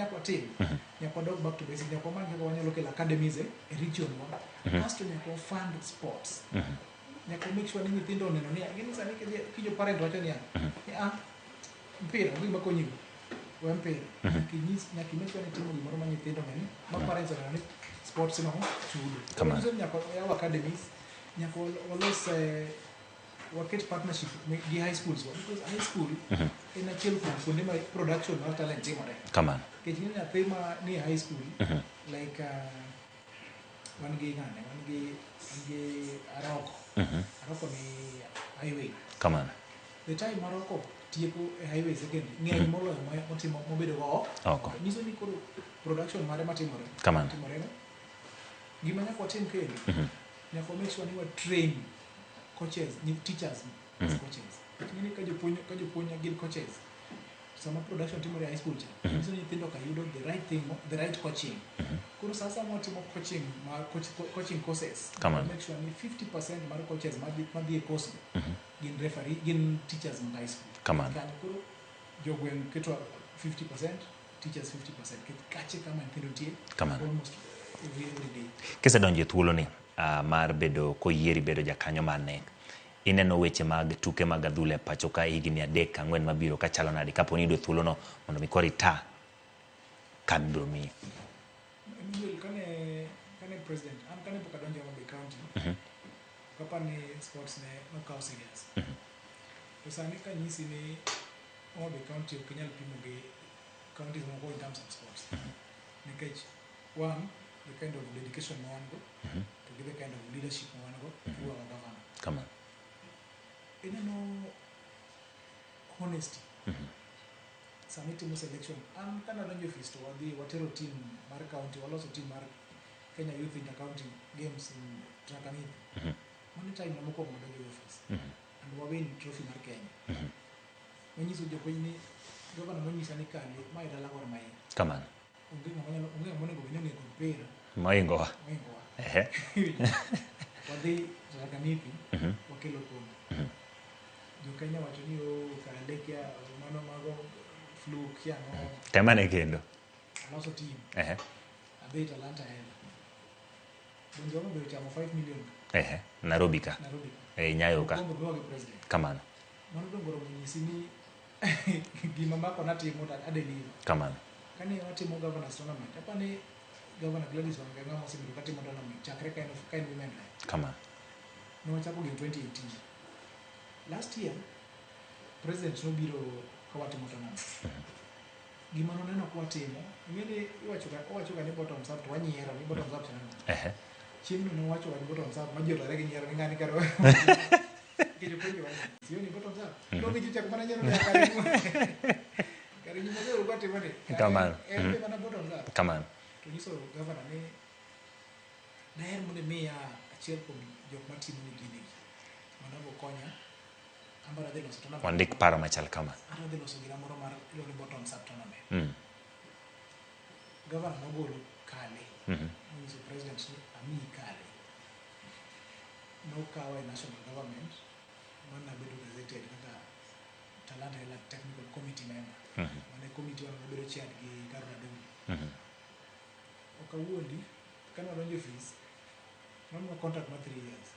nyako team nyako dog back to basic nyako man nyako wanyo local academies region one first nyako fund sports nyako make sure ni nyithindo neno ni gini sani kijo parent wacho ni mpira ngi makonyi we mpira nyaki make sure ni timo gimoro ma nyithindo neno ma parents neno ni sports no chudo kama nyako ya academies nyako walos work partnership with high schools because high school in a chill from my production of talent team come on getting in a thema near high school like one gay Aroko Aroko ni highway come on the time Morocco tipo highway again near molo mobedo go okay niso ni ko production mare matimore come on gimanya kwa team kendo nyako make sure ni wa train coaches, new teachers, coaches. Ngini kajo punya gil coaches. Sama production team ya high school cha. So you think you do the right thing, the right coaching. Kuru sasa mo team coaching, coaching courses. Make sure ni 50% mar coaches madi course. Gin referee, gin teachers in high school. Come on. Kan kuru jogwen ketwa 50%, teachers 50%. Kache kama ntendo tie. Come on. Almost every day. Kesa donje thuolo ni mar bedo koyieri bedo jakanyo mane ineno weche mag tuke mag adhula Pachoka higni 3-4 mabiro ka chalo nade kapo ni do thuolo no mondo mi kori ta kadro mi kane president kane boka donjo Ramogi county kapani sports ne no kaw serious to sani ka nyisi ni Ramogi county okinyal pimo gi counties moko in terms of sports nikech one the kind of dedication no one go to give the kind of leadership no one go through our governor come on no honesty submit mo selection kana donjo office to wadhi watero team mar county waloso team mar Kenya Youth Inter County Games in Trankanith money time na moko mo donjo office and we win trophy mar Kenya wenyiso jo kwenye governor monyisa ni kale mai dala gor mai come on unge monego binyo ngeko mpira maingo ehe wadhi Trankanith wakelo kono jo Kenya wacho ni kalekia mano mago fluke ya no temane kendo aloso team ehe adhi Talanta hela bonjo mo be chamo 5 million Nairobi ka Nyayo ka come on mano dongoro mnyisi ni gima mako na timo ta adeli come on kani watimo governors tournament hapa ni governor Gladys Wanga mo sibiru kati mo tournament chakre kind women come on no chako in 2018 last year president no biro kawatimo tournament gima no neno kwa timo ngene iwacho ni bottom up to wanyiero ni bottom up sana chimno no wacho ni bottom up majiro rege nyiero ni ngani karo kijo kwenye wani sio ni bottom up ndo kijo cha kumana nyiero ya karibu mzee ukate mane come on bana bottom up come on to niso governor ne daher mune miya achiel kuom jok matimo ni gini manabo konya ambara de los tournament wandik paro machal kama ara de los gira moro mar ilo bottom up tournament governor nogolo kale so president ami kale no kawa national government mana bedo gazetted kaka Talanta ila technical committee member mane committee wana bedo chair gi Adhula okawuondi kana donjo fees nono contract ma 3 years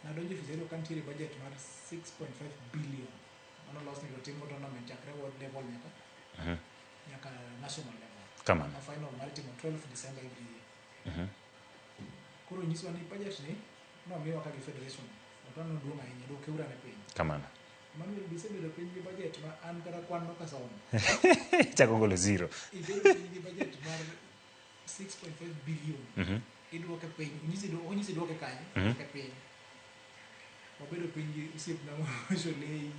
na donjo fees ilo country budget mar 6.5 billion mano loss ni timo tournament chakre world level nyaka national level come on final mar timo 12 December every year koro nyiswa ni budget ni no miwa ka federation otano duonga yenye do keura ne piny come on Manuel bisebedo piny gi budget ma an kata kwan no kasomo chako golo zero ibedo gi budget mar 6.5 billion idwoke piny onyisi dwoke kanye ke piny wabedo piny gi usiep na Sholei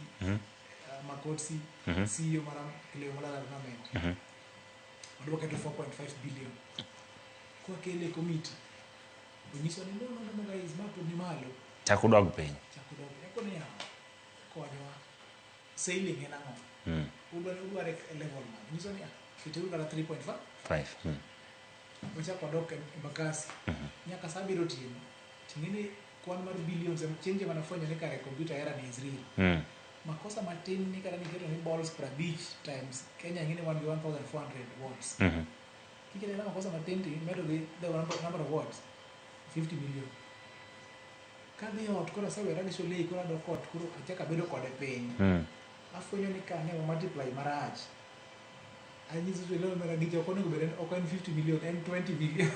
Makotsi CEO mara Kileo Malala tournament odwoke to 4.5 billion kwa kele committee onyisi ni no guys mapo ni malo chako dog piny yako ni konyowa sailing en ang'o udware level man nyiso ni kiteru kata 3.5 ochako dok Embakasi nyaka saa biro timo ting'eni kwan mar billions change manafwenyo ni kare computer era ni Israel makosa matin ni kada niketo ni balls per beach times Kenya ngine 1,400 watts kikile na makosa matin ti medo the number of watts 50 million kadhi ot kora sawe radi shole kora do kot kuro achaka bedo kode piny afwenyo ni kane o multiply marach anyiso to leo mera gijo kono go beden ok en 50 million en 20 million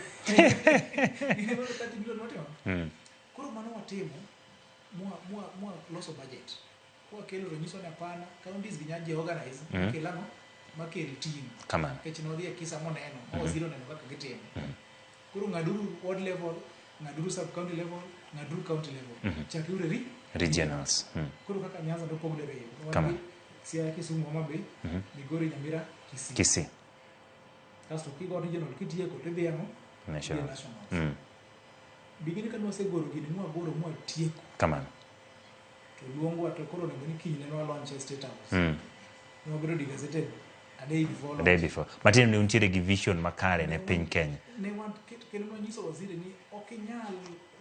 ni no 30 million motimo kuro mano watimo mua loso budget kwa kelo ronyiso na pana counties ginyaje organize kelano makel team kamano kech no dhie kisa moneno o zero neno kaka gitimo kuro ngaduru ward level ngaduru sub county level ngaduru county level chakure regionals kuro kaka Nyanza ndo pogore yo kamano sia Kisumu Homabay Migori Nyamira Kisii kasto kigo regional kitie ko tebemo national bigini kan wasegoro gini mwa goro mwa tieko kamano to luongo to koro ne kiny ne launch state house no biro gazetted a day before matin ne untiere gi vision makare ne piny Kenya ne want kendo no nyiso waziri ni okinyal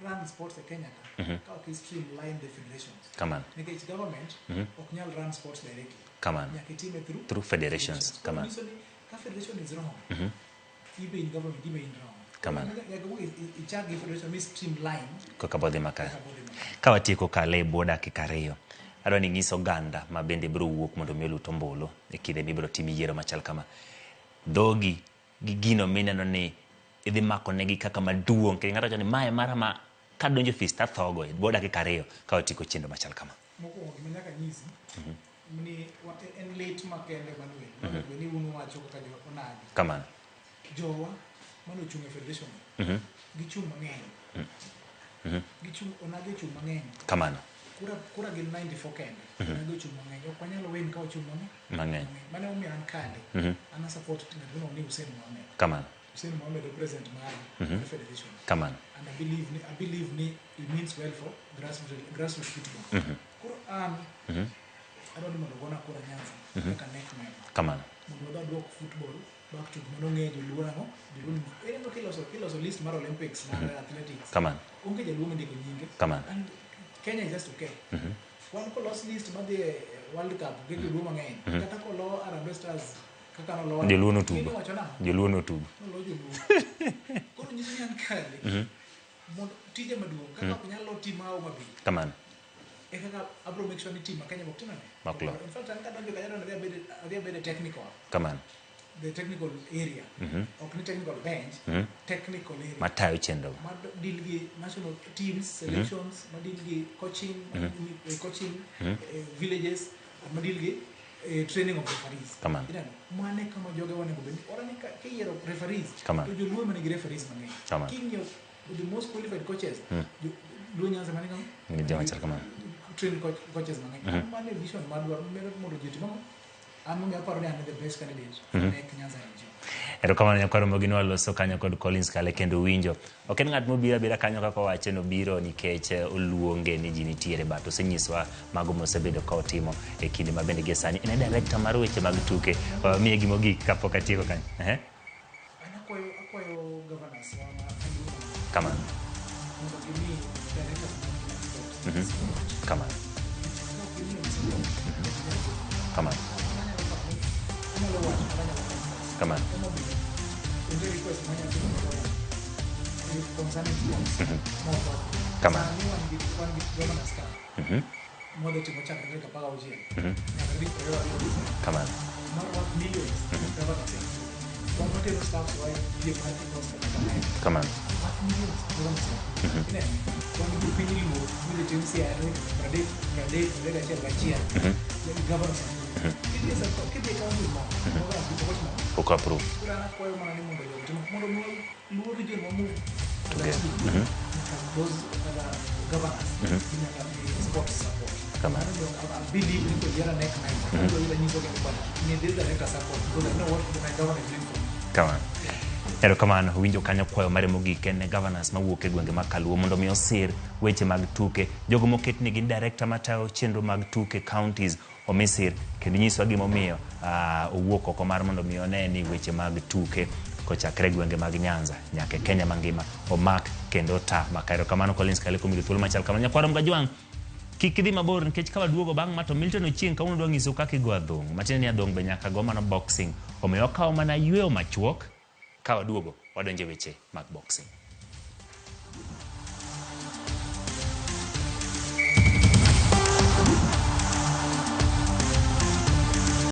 run sports e Kenya ka ok streamline the federations kamano nikech government okinyal run sports directly kamano nyakitime through federations kamano ka federation is wrong ibe in government ibe in wrong kamano ichagi federation mi streamline ko kabodhi makare kawatieko kale e boda kikariyo adwa ni nyiso ganda ma bende biro wuok mondo mi oluto mbolo e kinde mibiro timi yiero machal kama dogi gi gino mineno ni idhi mako negi kaka maduong' kendo ng'ato ni mae mara ma kadonjo fista thogo e boda kikariyo kawatieko chendo machal kama mokuongo nyaka nyisi ni en late makende manuel ni unu wacho kaka jo onagi kamano jowa mano chung e federation gichung mang'eny gichung onagi chung mang'eny kamano kura gin 94 kende onagi chung mang'eny ok wanyalo wen ka ochung mang'eny mane omiyo an kale ana support ng'ato ni Hussein Mohamed kamano Hussein Mohamed the president of the federation kamano and I believe ni it means well for grassroots football kura I don't know gonna kura Nyanza kaka neck man kamano mondo dwok football back to mono ng'eyo luora no eno kiloso list mar Olympics na athletics kamano onge jaluo ndiko nyinge kamano and Kenya is just okay wan ko los list madhi World Cup gi jaluo mang'eny kata ko lo Harambee Stars kaka no lo jaluo no tugo no lo jaluo ko nyisi yan kale mondo tije maduong kaka nyalo timao mabi kamano kaka abro make sure ni team Kenya bok tinane maklo in fact an kadonjo Kenya no be be technical kamano the technical area ok ni technical bench technical area matayo chendo mad deal gi national teams selections mad deal gi coaching villages mad deal gi training of referees kamano mane kama joge wane go bendi ora ni ka yiero referees kamano to joluo mane gi referees mang'eny kamano kinyo the most qualified coaches luo Nyanza mane kama ni jama chal kamano train coaches mang'eny mane vision madwaro mondo jitimo amo mi aparo ni an the best candidate ne Nyanza region erokamano nyakwaro mogino waloso kanyo kod Collins Kale kendo winjo ok en ng'at mobira kanyo kaka wache no biro nikech oluonge ni ji nitiere but osenyiswa mago mosebedo ka otimo e kinde ma bende gesani en director mar weche mag tuke miye gimogik kapok atieko kanyo akwayo governors kamano mondo gimi directors kamano kamano kamano kamano kamano kamano poco approve kamano erokamano winjo kanyo kwayo mare mogik ne governors mawuok e gwenge makaluo mondo mi osir weche mag tuke jogo moket ni gin director matayo chenro mag tuke counties omisir kendo nyiswa gimomiyo owuok oko mar mondo mi one ni weche mag tuke kochakre gwenge mag Nyanza nyaka Kenya mangima omak kendo ta makaro kamano Collins Kale kumiru thuolo machal kamano nyakwaro Mgajwang kik idhi mabor nikech ka waduogo bang' ma to Milton Ochieng ka uno nyiso kaka igo adhong matiende ni adhong be nyaka go mana boxing omiyo kawo mana yweyo machuok ka waduogo wadonje weche mag boxing